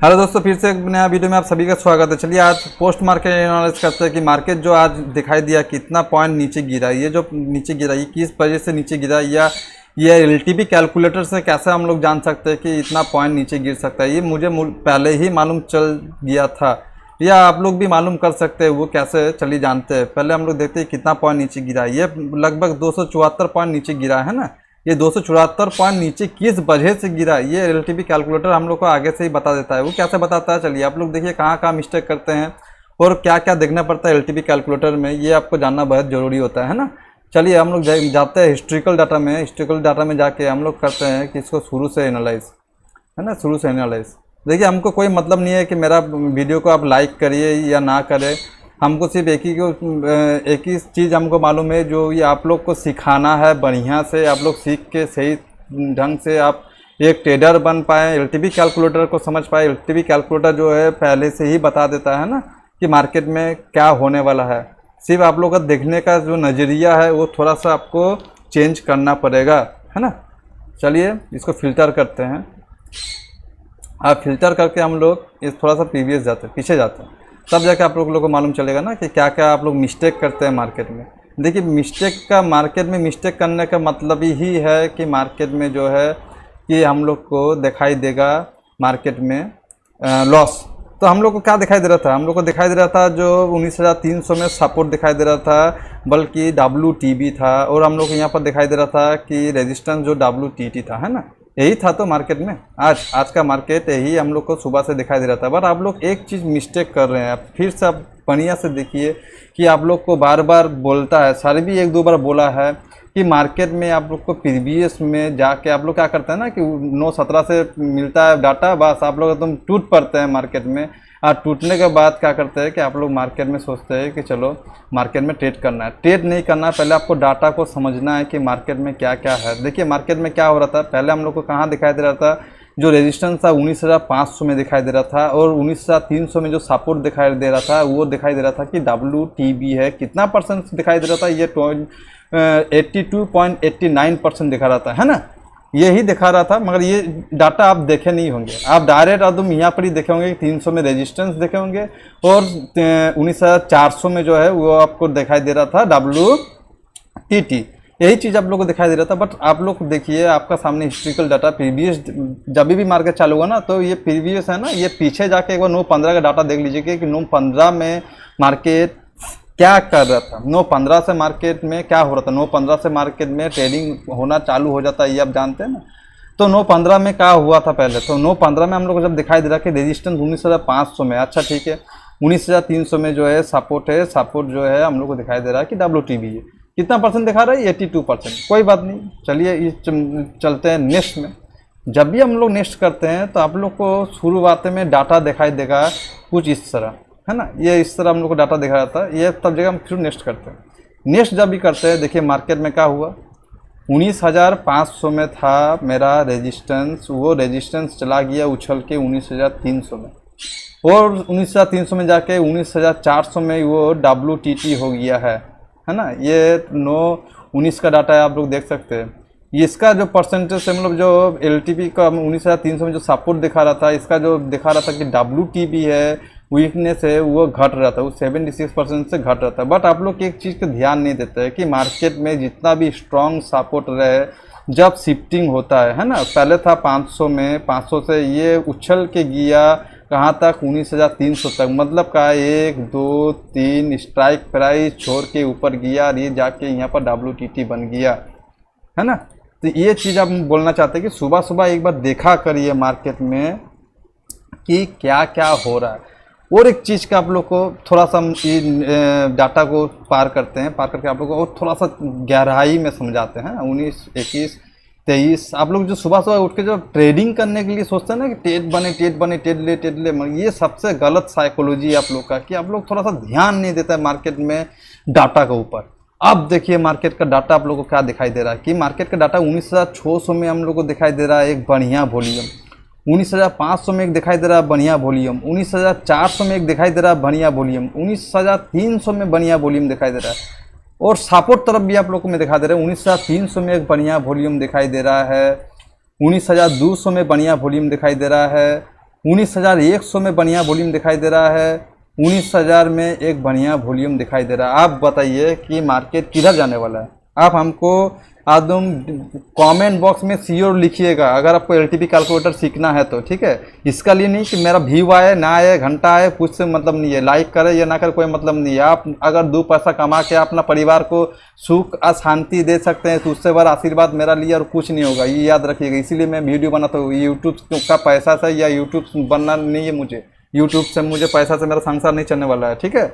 Hello दोस्तों, फिर से एक नया वीडियो में आप सभी का स्वागत है। चलिए आज पोस्ट मार्केट एनालिसिस करते हैं कि मार्केट जो आज दिखाई दिया कितना पॉइंट नीचे गिरा, ये जो नीचे गिरा ये किस वजह से नीचे गिरा, या ये एलटीपी कैलकुलेटर से कैसे हम लोग जान सकते हैं कि इतना पॉइंट नीचे गिर सकता है। ये मुझे पहले ही मालूम चल गया था, या आप लोग भी मालूम कर सकते हैं। वो कैसे चलिए जानते हैं। पहले हम लोग देखते हैं कितना पॉइंट नीचे गिरा। ये लगभग 274 पॉइंट नीचे गिरा है ना। ये 274 पॉइंट नीचे किस वजह से गिरा, ये एलटीपी कैलकुलेटर हम लोग को आगे से ही बता देता है। वो कैसे बताता है, चलिए आप लोग देखिए कहाँ कहाँ मिस्टेक करते हैं और क्या क्या देखना पड़ता है एलटीपी कैलकुलेटर में, ये आपको जानना बहुत ज़रूरी होता है ना। चलिए हम लोग जाते हैं हिस्ट्रिकल डाटा में। हिस्ट्रिकल डाटा में जाके हम लोग करते हैं कि इसको शुरू से एनालाइज, है ना, शुरू से एनालाइज। देखिए हमको कोई मतलब नहीं है कि मेरा वीडियो को आप लाइक करिए या ना करें। हमको सिर्फ एक ही चीज़ हमको मालूम है, जो ये आप लोग को सिखाना है बढ़िया से। आप लोग सीख के सही ढंग से आप एक ट्रेडर बन पाए, एलटीपी कैलकुलेटर को समझ पाए। एलटीपी कैलकुलेटर जो है पहले से ही बता देता है ना कि मार्केट में क्या होने वाला है। सिर्फ आप लोग का देखने का जो नज़रिया है वो थोड़ा सा आपको चेंज करना पड़ेगा, है ना। चलिए इसको फिल्टर करते हैं। आप फिल्टर करके हम लोग इस थोड़ा सा पीछे जाते हैं, तब जाके आप लोगों को मालूम चलेगा ना कि क्या क्या आप लोग मिस्टेक करते हैं मार्केट में। देखिए मार्केट में मिस्टेक करने का मतलब ही है कि मार्केट में जो है कि हम लोग को दिखाई देगा मार्केट में लॉस। तो हम लोग को क्या दिखाई दे रहा था, हम लोग को दिखाई दे रहा था जो 19,300 में सपोर्ट दिखाई दे रहा था, बल्कि WTB था। और हम लोग को यहाँ पर दिखाई दे रहा था कि रेजिस्टेंस जो WTT था, है ना, यही था। तो मार्केट में आज का मार्केट यही हम लोग को सुबह से दिखाई दे रहा था। बट आप लोग एक चीज़ मिस्टेक कर रहे हैं। आप फिर से आप बढ़िया से देखिए कि आप लोग को बार बार बोलता है, सर भी 1-2 बार बोला है कि मार्केट में आप लोग को प्रीवियस में जाके आप लोग क्या करते हैं ना कि 9-17 से मिलता है डाटा, बस आप लोग एकदम टूट पड़ते हैं मार्केट में। और टूटने के बाद क्या करते हैं कि आप लोग मार्केट में सोचते हैं कि चलो मार्केट में ट्रेड करना है। ट्रेड नहीं करना है, पहले आपको डाटा को समझना है कि मार्केट में क्या क्या है। देखिए मार्केट में क्या हो रहा था, पहले हम लोग को कहाँ दिखाई दे रहा था, जो रेजिस्टेंस था 19,500 में दिखाई दे रहा था, और 19,300 में जो सपोर्ट दिखाई दे रहा था वो दिखाई दे रहा था कि WTB है। कितना परसेंट दिखाई दे रहा था, ये 82.89% दिखा रहा था, है ना, यही दिखा रहा था। मगर ये डाटा आप देखे नहीं होंगे, आप डायरेक्ट एकदम यहाँ पर ही देखे होंगे। 300 में रेजिस्टेंस देखे होंगे और 19,400 में जो है वो आपको दिखाई दे रहा था WTT। यही चीज़ आप लोग को दिखाई दे रहा था। बट आप लोग देखिए आपका सामने हिस्ट्रिकल डाटा प्रीवियस, जब भी मार्केट चालू हुआ ना, तो ये प्रीवियस है ना, ये पीछे जाके एक बार 9-15 का डाटा देख लीजिए कि 9-15 में मार्केट क्या कर रहा था। 9-15 से मार्केट में क्या हो रहा था, 9-15 से मार्केट में ट्रेडिंग होना चालू हो जाता है, ये आप जानते हैं ना। तो 9-15 में क्या हुआ था पहले, तो 9-15 में हम लोग को जब दिखाई दे रहा कि रेजिस्टेंस 19,500 में, अच्छा ठीक है, 19,300 में जो है सपोर्ट है। सपोर्ट जो है हम लोग को दिखाई दे रहा है कि WTB है। कितना परसेंट दिखा रहा है, 82%। कोई बात नहीं, चलिए चलते हैं नेक्स्ट में। जब भी हम लोग नेक्स्ट करते हैं तो आप लोग को शुरुआत में डाटा दिखाई देगा कुछ इस तरह, है ना। ये इस तरह हम लोग को डाटा दिखा रहा था। ये तब जगह हम फिर नेक्स्ट करते हैं। नेक्स्ट जब भी करते हैं, देखिए मार्केट में क्या हुआ, 19,500 में था मेरा रेजिस्टेंस, वो रेजिस्टेंस चला गया उछल के 19,300 में, और 19,300 में जाके 19,400 में वो WTT हो गया है ना। ये 9-19 का डाटा है, आप लोग देख सकते हैं। इसका जो परसेंटेज से मतलब जो LTP का 19,300 में जो सपोर्ट दिखा रहा था, इसका जो दिखा रहा था कि WTB है, वीकनेस है, वो घट रहा था, वो 76% से घट रहा था। बट आप लोग एक चीज़ का ध्यान नहीं देते हैं कि मार्केट में जितना भी स्ट्रॉन्ग सपोर्ट रहे, जब शिफ्टिंग होता है ना, पहले था 500 में, 500 से ये उछल के गया कहाँ तक, 19,300 तक। मतलब का 1-2-3 स्ट्राइक प्राइस छोड़ के ऊपर गया और ये जाके यहाँ पर WTT बन गया, है ना। तो ये चीज़ आप बोलना चाहते हैं कि सुबह सुबह एक बार देखा करिए मार्केट में कि क्या क्या हो रहा है। और एक चीज़ का आप लोग को थोड़ा सा डाटा को पार करके आप लोग को और थोड़ा सा गहराई में समझाते हैं। 19, 21, 23 आप लोग जो सुबह सुबह उठ के जो ट्रेडिंग करने के लिए सोचते हैं ना कि ट्रेड बने, ट्रेड ले, ये सबसे गलत साइकोलॉजी है आप लोग का, कि आप लोग थोड़ा सा ध्यान नहीं देता है मार्केट में डाटा के ऊपर। अब देखिए मार्केट का डाटा आप लोग को क्या दिखाई दे रहा है कि मार्केट का डाटा 19,600 में हम लोग को दिखाई दे रहा है एक बढ़िया वॉल्यूम, 19,500 में एक दिखाई दे रहा है बढ़िया वॉल्यूम, 19,400 में एक दिखाई दे रहा है बढ़िया वॉल्यूम, 19,300 में बढ़िया वॉल्यूम दिखाई दे रहा है। और सपोर्ट तरफ भी आप लोग को मैं दिखा दे रहा हूँ, 19,300 में एक बढ़िया वॉल्यूम दिखाई दे रहा है, 19,200 में बढ़िया वॉल्यूम दिखाई दे रहा है, 19,100 में बढ़िया वॉल्यूम दिखाई दे रहा है, 19,000 में एक बढ़िया वॉल्यूम दिखाई दे रहा है। आप बताइए कि मार्केट किधर जाने वाला है? आप हमको आदम कमेंट बॉक्स में श्योर लिखिएगा अगर आपको एलटीपी कैलकुलेटर सीखना है तो, ठीक है। इसका लिए नहीं कि मेरा व्यू आए ना आए, घंटा आए, कुछ से मतलब नहीं है, लाइक करे या ना करे कोई मतलब नहीं है। आप अगर 2 पैसा कमा के अपना परिवार को सुख और शांति दे सकते हैं तो उससे बड़ा आशीर्वाद मेरा लिए और कुछ नहीं होगा, ये याद रखिएगा। इसीलिए मैं वीडियो बनाता हूँ। यूट्यूब का पैसा से या यूट्यूब बनना नहीं है मुझे, यूट्यूब से मुझे पैसा से मेरा संसार नहीं चलने वाला है, ठीक है।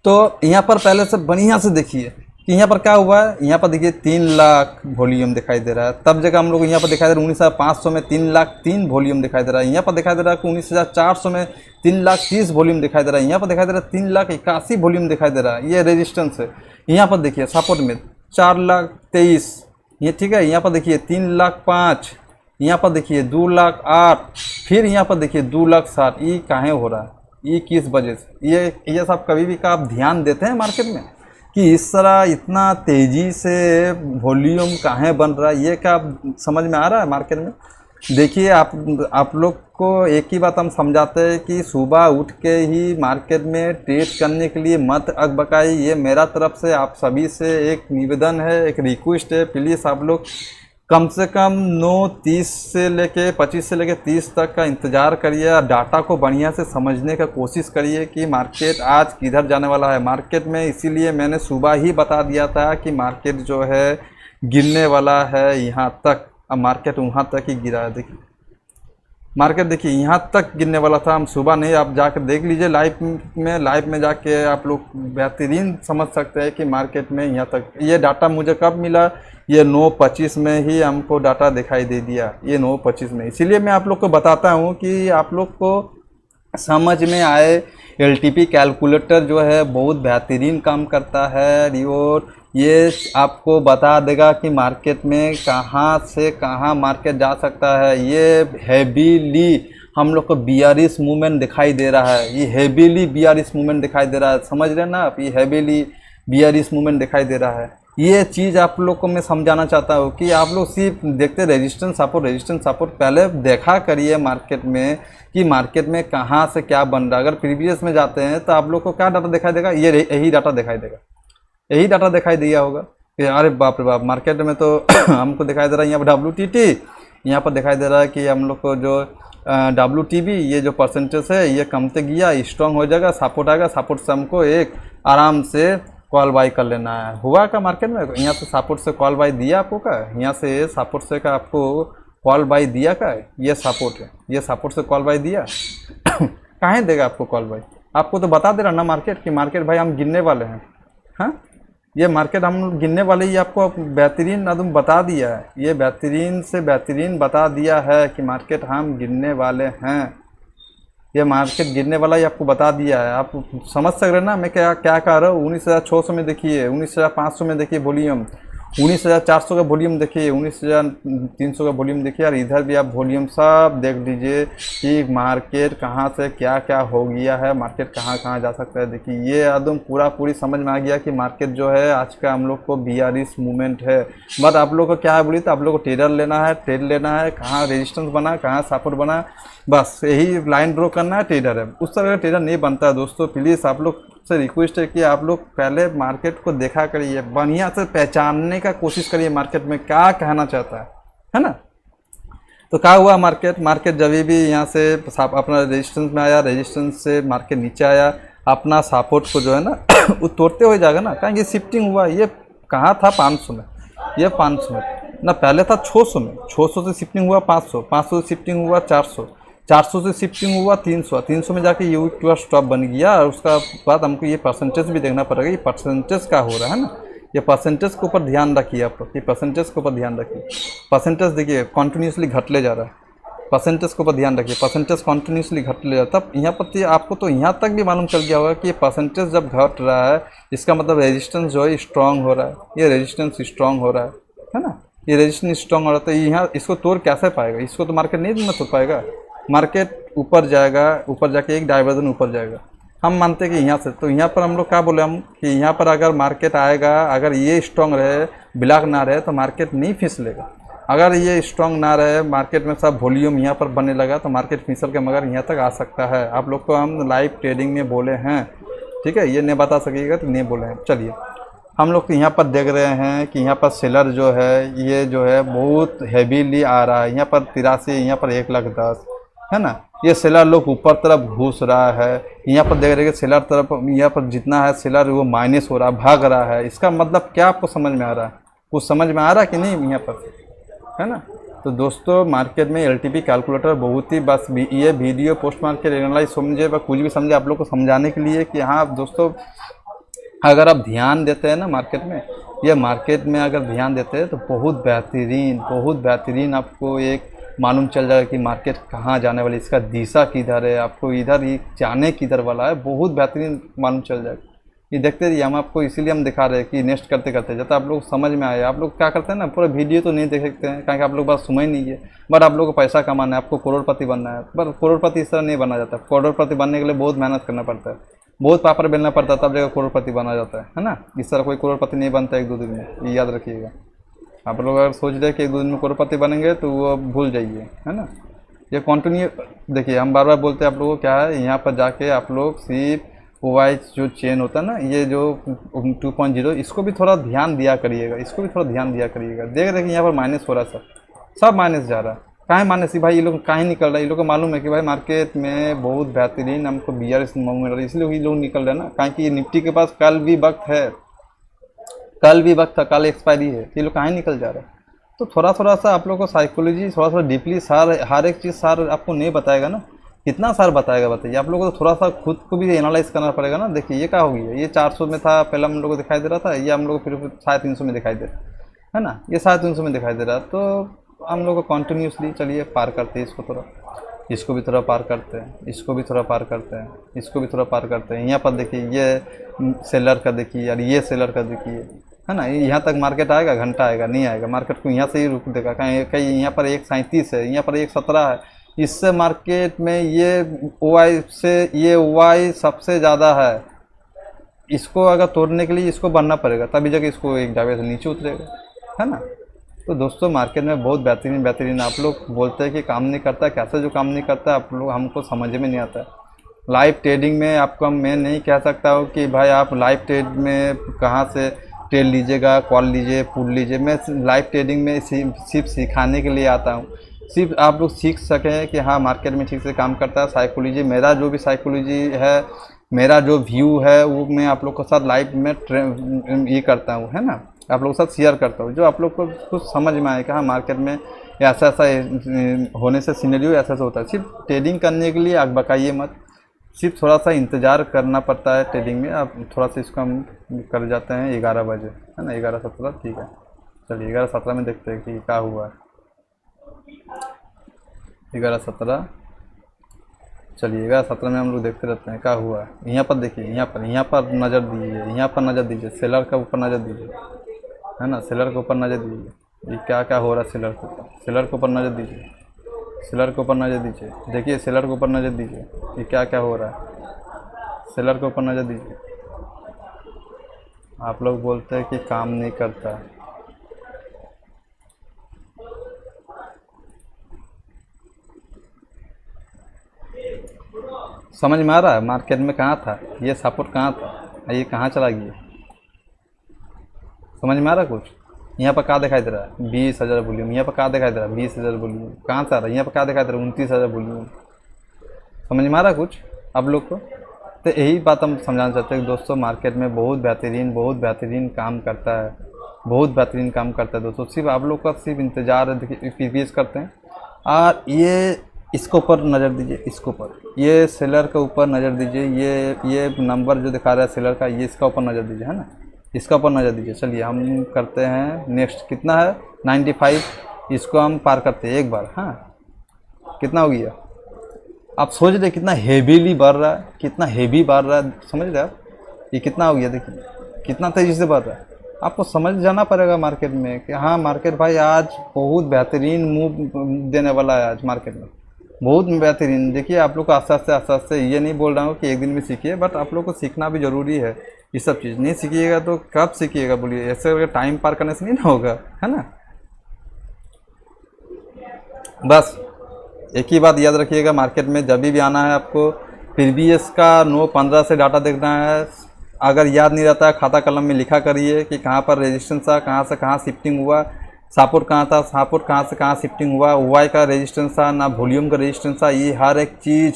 तो यहाँ पर पहले से बढ़िया से देखिए कि यहाँ पर क्या हुआ है। यहाँ पर देखिए 3 लाख वॉल्यूम दिखाई दे रहा है, तब जगह हम लोग यहाँ पर दिखाई दे रहा है 19,500 में 3,03,000 वॉल्यूम दिखाई दे रहा है। यहाँ पर दिखाई दे रहा है कि 19,400 में 3,30,000 वॉल्यूम दिखाई दे रहा है। यहाँ पर दिखाई दे रहा है 3,81,000 वॉल्यूम दिखाई दे रहा है, ये रेजिस्टेंस है। यहाँ पर देखिए सपोर्ट में 4,23,000, ये ठीक है। यहाँ पर देखिए 3,05,000, यहाँ पर देखिए 2,08,000, फिर यहाँ पर देखिए 2,60,000। ये काहे हो रहा है, ये किस वजह से? ये सब कभी भी का आप ध्यान देते हैं मार्केट में कि इस तरह इतना तेज़ी से वॉल्यूम काहे बन रहा है? ये क्या समझ में आ रहा है मार्केट में? देखिए आप लोग को एक ही बात हम समझाते हैं कि सुबह उठ के ही मार्केट में ट्रेड करने के लिए मत अकबकाई। ये मेरा तरफ से आप सभी से एक निवेदन है, एक रिक्वेस्ट है। प्लीज़ आप लोग कम से कम 9:30 से लेके 25 से लेके 30 तक का इंतज़ार करिए और डाटा को बढ़िया से समझने का कोशिश करिए कि मार्केट आज किधर जाने वाला है मार्केट में। इसीलिए मैंने सुबह ही बता दिया था कि मार्केट जो है गिरने वाला है यहाँ तक। अब मार्केट वहाँ तक ही गिरा है। देखिए मार्केट देखिए यहाँ तक गिरने वाला था, हम सुबह नहीं, आप जाकर देख लीजिए लाइव में जाके आप लोग बेहतरीन समझ सकते हैं कि मार्केट में यहाँ तक। ये डाटा मुझे कब मिला? ये 9:25 में ही हमको डाटा दिखाई दे दिया, ये 9:25 में। इसीलिए मैं आप लोग को बताता हूँ कि आप लोग को समझ में आए। एलटीपी कैलकुलेटर जो है बहुत बेहतरीन काम करता है और ये आपको बता देगा कि मार्केट में कहाँ से कहाँ मार्केट जा सकता है। ये हैवीली हम लोग को बीआरएस मूवमेंट दिखाई दे रहा है, ये हैवीली बीआरएस मूवमेंट दिखाई दे रहा है, समझ रहे हैं ना आप? ये हैवीली बीआरएस मूवमेंट दिखाई दे रहा है। ये चीज़ आप लोग को मैं समझाना चाहता हूँ कि आप लोग सिर्फ देखते रेजिस्टेंस सपोर्ट पहले देखा करिए मार्केट में कि मार्केट में कहाँ से क्या बन रहा है। अगर प्रीवियस में जाते हैं तो आप लोग को क्या डाटा दिखाई देगा? ये यही डाटा दिखाई देगा, यही डाटा दिखाई दिया होगा कि अरे बाप रे बाप मार्केट में तो हमको दिखाई दे रहा है यहाँ पर WTT, यहाँ पर दिखाई दे रहा है कि हम लोग को जो WTB ये जो परसेंटेज है ये कमते गया, स्ट्रॉन्ग हो जाएगा, सपोर्ट आएगा, सपोर्ट से हमको एक आराम से कॉल बाई कर लेना है। हुआ का मार्केट में यहाँ से सपोर्ट से कॉल बाई दिया आपको का? यहाँ से सपोर्ट से का आपको कॉल बाई दिया का? ये सपोर्ट है, ये सपोर्ट से कॉल बाई दिया कहाँ देगा आपको कॉल बाई? आपको तो बता दे रहा ना मार्केट कि मार्केट भाई हम गिरने वाले हैं। हाँ, ये मार्केट हम गिरने वाले ही आपको बेहतरीन आदम बता दिया है, ये बेहतरीन से बेहतरीन बता दिया है कि मार्केट हम गिरने वाले हैं। ये मार्केट गिरने वाला ही आपको बता दिया है। आप समझ सक रहे हैं ना मैं क्या क्या कह रहा हूँ? 19,600 में देखिए, 19,500 में देखिए वॉल्यूम, 19,400 का वॉल्यूम देखिए, 19,300 का वॉल्यूम देखिए। और इधर भी आप वॉल्यूम सब देख लीजिए कि मार्केट कहाँ से क्या क्या हो गया है, मार्केट कहाँ कहाँ जा सकता है। देखिए ये एकदम पूरी समझ में आ गया कि मार्केट जो है आज का हम लोग को बीआरएस मूवमेंट है। बट आप लोग को क्या है बोली तो आप लोग को ट्रेड लेना है, कहाँ रेजिस्टेंस बना, कहाँ सपोर्ट बना, बस यही लाइन ड्रॉ करना है, ट्रेडर है। उस तरह का ट्रेडर नहीं बनता है दोस्तों। प्लीज़ आप लोग से रिक्वेस्ट है कि आप लोग पहले मार्केट को देखा करिए, बढ़िया से पहचानने का कोशिश करिए मार्केट में क्या कहना चाहता है ना। तो क्या हुआ मार्केट जब भी यहाँ से अपना रेजिस्टेंस में आया, रेजिस्टेंस से मार्केट नीचे आया, अपना सपोर्ट को जो है ना वो तोड़ते हुए जाएगा ना। कहीं ये शिफ्टिंग हुआ, ये कहाँ था 500 में, ये 500 में ना, पहले था 600 में, 600 से शिफ्टिंग हुआ 500, 500 से शिफ्टिंग हुआ 400, 400 से शिफ्टिंग हुआ 300, 300 में जाके ये वीक स्टॉप बन गया। और उसका बाद हमको ये परसेंटेज भी देखना पड़ेगा, ये परसेंटेज का हो रहा है ना। ये परसेंटेज के ऊपर ध्यान रखिए आप लोग, ये परसेंटेज के ऊपर ध्यान रखिए। परसेंटेज देखिए कॉन्टिन्यूसली घटले जा रहा है, परसेंटेज के ऊपर ध्यान रखिए। परसेंटेज कॉन्टिन्यूसली घटले जा रहा है, तब यहाँ पर आपको तो यहाँ तक भी मालूम चल गया होगा कि ये परसेंटेज जब घट रहा है इसका मतलब रेजिस्टेंस जो है स्ट्रॉन्ग हो रहा है, ये रेजिस्टेंस स्ट्रॉन्ग हो रहा है ना। ये रेजिस्टेंस स्ट्रॉन्ग हो रहा है तो यहाँ इसको तोड़ कैसे पाएगा? इसको तो मार्केट नहीं तोड़ पाएगा। मार्केट ऊपर जाएगा, ऊपर जाके एक डाइवर्जन ऊपर जाएगा। हम मानते हैं कि यहाँ से, तो यहाँ पर हम लोग क्या बोले हम कि यहाँ पर अगर मार्केट आएगा, अगर ये स्ट्रॉन्ग रहे, ब्लॉक ना रहे तो मार्केट नहीं फिसलेगा। अगर ये स्ट्रांग ना रहे, मार्केट में सब वॉल्यूम यहाँ पर बनने लगा तो मार्केट फिसल के मगर यहाँ तक आ सकता है। आप लोग को हम लाइव ट्रेडिंग में बोले हैं, ठीक है, ये नहीं बता सकेगा तो नहीं बोले हैं। चलिए हम लोग यहाँ पर देख रहे हैं कि यहाँ पर सेलर जो है ये जो है बहुत हैवीली आ रहा है। यहाँ पर 83, यहाँ पर 1,10,000 है ना। ये सेलर लोग ऊपर तरफ घुस रहा है। यहाँ पर देख रहे हैं कि सेलर तरफ यहाँ पर जितना है सेलर वो माइनस हो रहा है, भाग रहा है। इसका मतलब क्या आपको समझ में आ रहा है? कुछ समझ में आ रहा है कि नहीं यहाँ पर, है ना। तो दोस्तों मार्केट में एलटीपी कैलकुलेटर बहुत ही, बस ये वीडियो पोस्ट मार्केट एनालाइज समझे व कुछ भी समझे आप लोग को समझाने के लिए कि हाँ दोस्तों अगर आप ध्यान देते हैं ना मार्केट में, ये मार्केट में अगर ध्यान देते हैं तो बहुत बेहतरीन आपको एक मालूम चल जाएगा कि मार्केट कहाँ जाने वाली, इसका दिशा किधर है, आपको इधर ही जाने किधर वाला है, बहुत बेहतरीन मालूम चल जाएगा। ये देखते रहिए, हम आपको इसीलिए हम दिखा रहे हैं कि नेक्स्ट करते करते जब आप लोग समझ में आए। आप लोग क्या करते हैं ना, पूरा वीडियो तो नहीं देख सकते हैं क्योंकि आप लोग बात समझ नहीं है, बट आप लोग को पैसा कमाना है, आपको करोड़पति बनना है। पर करोड़पति इस तरह नहीं बना जाता। करोड़पति बनने के लिए बहुत मेहनत करना पड़ता है, बहुत पापड़ बेलना पड़ता है, तब जगह करोड़पति बना जाता है ना। इस तरह कोई करोड़पति नहीं बनता एक दो दिन में, ये याद रखिएगा। आप लोग अगर सोच रहे हैं कि एक दो दिन में करोड़पति बनेंगे तो वो भूल जाइए, है ना। ये कंटिन्यू देखिए, हम बार बार बोलते हैं आप लोगों को क्या है, यहाँ पर जाके आप लोग सिर्फ वाइज जो चेन होता है ना, ये जो 2.0, इसको भी थोड़ा ध्यान दिया करिएगा, इसको भी थोड़ा ध्यान दिया करिएगा। देख रहे हैं कि यहाँ पर माइनस हो रहा है, सब माइनस जा रहा है। काहे माइनस भाई, ये लोग काहे निकल रहा है? ये लोग को मालूम है कि भाई मार्केट में बहुत बेहतरीन हमको बीआरएस मूवमेंट हो रही है, इसलिए ये लोग निकल रहे हैं ना। काहे कि निफ्टी के पास कल भी वक्त है, कल एक्सपायरी है, ये लोग काहे निकल जा रहे हैं? तो थोड़ा सा आप लोग को साइकोलॉजी थोड़ा डीपली हर एक चीज़ आपको नहीं बताएगा ना, कितना बताएगा बताइए। आप लोगों को थोड़ा सा खुद को भी एनालाइज करना पड़ेगा ना। देखिए ये क्या हो गया, ये 400 में था पहले हम लोग को दिखाई दे रहा था, ये हम लोग को फिर 350 में दिखाई दे रहा है ना, ये 350 में दिखाई दे रहा है। तो हम लोग को कंटिन्यूसली चलिए पार करते हैं इसको, थोड़ा इसको भी थोड़ा पार करते हैं, इसको भी थोड़ा पार करते हैं, इसको भी थोड़ा पार करते हैं। यहाँ पर देखिए ये सेलर का देखिए यार, ये सेलर का देखिए, है ना। यहाँ तक मार्केट आएगा, घंटा आएगा, नहीं आएगा। मार्केट को यहाँ से ही रुक देगा। कहीं यहाँ पर 137 है, यहाँ पर 117 है। इससे मार्केट में ये वाई से ये वाई सबसे ज़्यादा है। इसको अगर तोड़ने के लिए इसको बनना पड़ेगा, तभी जाके इसको एक जावे से नीचे उतरेगा, है ना। तो दोस्तों मार्केट में बहुत बेहतरीन आप लोग बोलते हैं कि काम नहीं करता, कैसे जो काम नहीं करता आप लोग हमको समझ में नहीं आता। लाइव ट्रेडिंग में आपको मैं नहीं कह सकता हूँ कि भाई आप लाइव ट्रेड में कहाँ से ट्रेड लीजिएगा, कॉल लीजिए, पुट लीजिए। मैं लाइव ट्रेडिंग में सिर्फ सिखाने के लिए आता हूँ, सिर्फ आप लोग सीख सकें कि हाँ मार्केट में ठीक से काम करता है। साइकोलॉजी मेरा जो भी साइकोलॉजी है, मेरा जो व्यू है वो मैं आप लोग के साथ लाइव में ये करता हूँ, है ना, आप लोगों के साथ शेयर करता हूँ। जो आप लोग को कुछ समझ में आए कि हाँ मार्केट में ऐसा होने से सिनेरियो ऐसा होता है। सिर्फ ट्रेडिंग करने के लिए आग बकाइए मत, सिर्फ थोड़ा सा इंतज़ार करना पड़ता है ट्रेडिंग में। आप थोड़ा सा इसको हम कर जाते हैं 11 बजे, है ना, 11:17, ठीक है। चलिए 11:17 में देखते हैं कि क्या हुआ है। 11:17, चलिए 11:17 में हम लोग देखते रहते हैं क्या हुआ है। यहाँ पर देखिए, यहाँ पर नज़र दीजिए, यहाँ पर नज़र दीजिए, सेलर के ऊपर नज़र दीजिए, है ना, सेलर के ऊपर नज़र दीजिए। ये क्या हो रहा है सेलर के ऊपर, सेलर के ऊपर नज़र दीजिए, सेलर के ऊपर नज़र दीजिए। देखिए सेलर के ऊपर नज़र दीजिए, ये क्या हो रहा है, सेलर के ऊपर नज़र दीजिए। आप लोग बोलते हैं कि काम नहीं करता, समझ में आ रहा है मार्केट में कहाँ था ये सपोर्ट, कहाँ था, ये कहाँ चला गया, समझ में आ रहा है कुछ। यहाँ पर क्या दिखाई दे रहा है 20,000 वॉल्यूम, यहाँ पर क्या दिखाई दे रहा है 20,000 वॉल्यूम, कहाँ से आ रहा है, यहाँ पर क्या दिखाई दे रहा है 29,000 वॉल्यूम। समझ में आ रहा है कुछ आप लोग को। तो यही बात हम समझाना चाहते हैं कि दोस्तों मार्केट में बहुत बेहतरीन काम करता है, बहुत बेहतरीन काम करता है दोस्तों। सिर्फ आप लोग का सिर्फ इंतज़ार है। देखिए पीवीएस करते हैं और ये इसके ऊपर नज़र दीजिए, इसके ऊपर, ये सेलर के ऊपर नज़र दीजिए, ये नंबर जो दिखा रहा है सेलर का, ये इसका ऊपर नज़र दीजिए, है ना, इसका ऊपर नज़र दीजिए। चलिए हम करते हैं नेक्स्ट, कितना है 95, इसको हम पार करते हैं एक बार। हाँ कितना हो गया, आप सोच रहे कितना हेवीली बढ़ रहा है, कितना हेवी बढ़ रहा है, समझ रहे आप, ये कितना हो गया, देखिए कितना तेज़ी से बढ़ रहा है। आपको समझ जाना पड़ेगा मार्केट में कि हाँ मार्केट भाई आज बहुत बेहतरीन मूव देने वाला है, आज मार्केट में बहुत बेहतरीन। देखिए आप लोग को आस्ते आस्ते ये नहीं बोल रहा हूँ कि एक दिन में सीखिए, बट आप लोग को सीखना भी ज़रूरी है। ये सब चीज़ नहीं सीखिएगा तो कब सीखिएगा बोलिए, ऐसे टाइम पार करने से नहीं ना होगा, है ना। बस एक ही बात याद रखिएगा, मार्केट में जब भी आना है आपको प्रीवियस का 9-15 से डाटा देखना है। अगर याद नहीं रहता है खाता कलम में लिखा करिए कि कहाँ पर रेजिस्टेंस था, कहाँ से कहाँ शिफ्टिंग हुआ, सपोर्ट कहाँ था, सपोर्ट कहाँ से कहाँ शिफ्टिंग हुआ, वाई का रेजिस्टेंस था ना वॉल्यूम का रेजिस्टेंस था। ये हर एक चीज़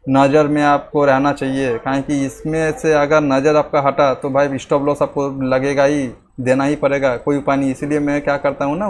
नज़र में आपको रहना चाहिए, कारण कि इसमें से अगर नज़र आपका हटा तो भाई स्टॉप लॉस आपको लगेगा ही, देना ही पड़ेगा, कोई उपाय नहीं। इसीलिए मैं क्या करता हूँ ना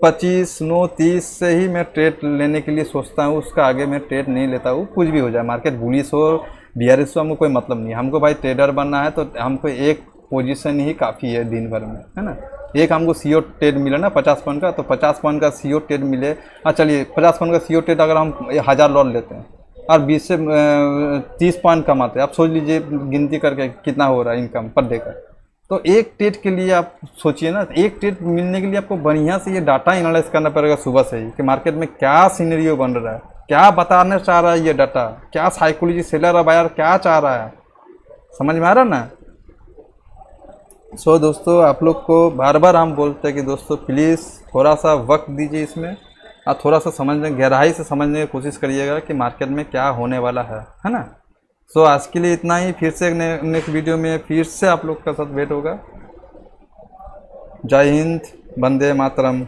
9:25-9:30 से ही मैं ट्रेड लेने के लिए सोचता हूँ, उसका आगे मैं ट्रेड नहीं लेता हूँ। कुछ भी हो जाए, मार्केट बुलिश हो बियरिश हो, हमको कोई मतलब नहीं। हमको भाई ट्रेडर बनना है तो हमको एक पोजीशन ही काफ़ी है दिन भर में, है ना। एक हमको सीओ ट्रेड मिले ना 50 पॉइंट का, तो 50 पॉइंट का सीओ ट्रेड मिले। चलिए 50 पॉइंट का सीओ ट्रेड अगर हम 1000 लॉट लेते हैं और 20 से 30 पॉइंट कमाते हैं, आप सोच लीजिए गिनती करके कितना हो रहा है इनकम पर डे का। तो एक ट्रेड के लिए आप सोचिए ना, एक ट्रेड मिलने के लिए आपको बढ़िया से ये डाटा एनालाइज करना पड़ेगा सुबह से ही कि मार्केट में क्या सिनेरियो बन रहा है, क्या बताना चाह रहा है ये डाटा, क्या साइकोलॉजी सेलर और बायर क्या चाह रहा है, समझ में आ रहा ना। सो दोस्तों, आप लोग को बार बार हम बोलते हैं कि दोस्तों प्लीज़ थोड़ा सा वक्त दीजिए इसमें और थोड़ा सा समझने, गहराई से समझने की कोशिश करिएगा कि मार्केट में क्या होने वाला है ना। सो आज के लिए इतना ही। फिर से नेक्स्ट वीडियो में फिर से आप लोग का साथ भेंट होगा। जय हिंद, वंदे मातरम।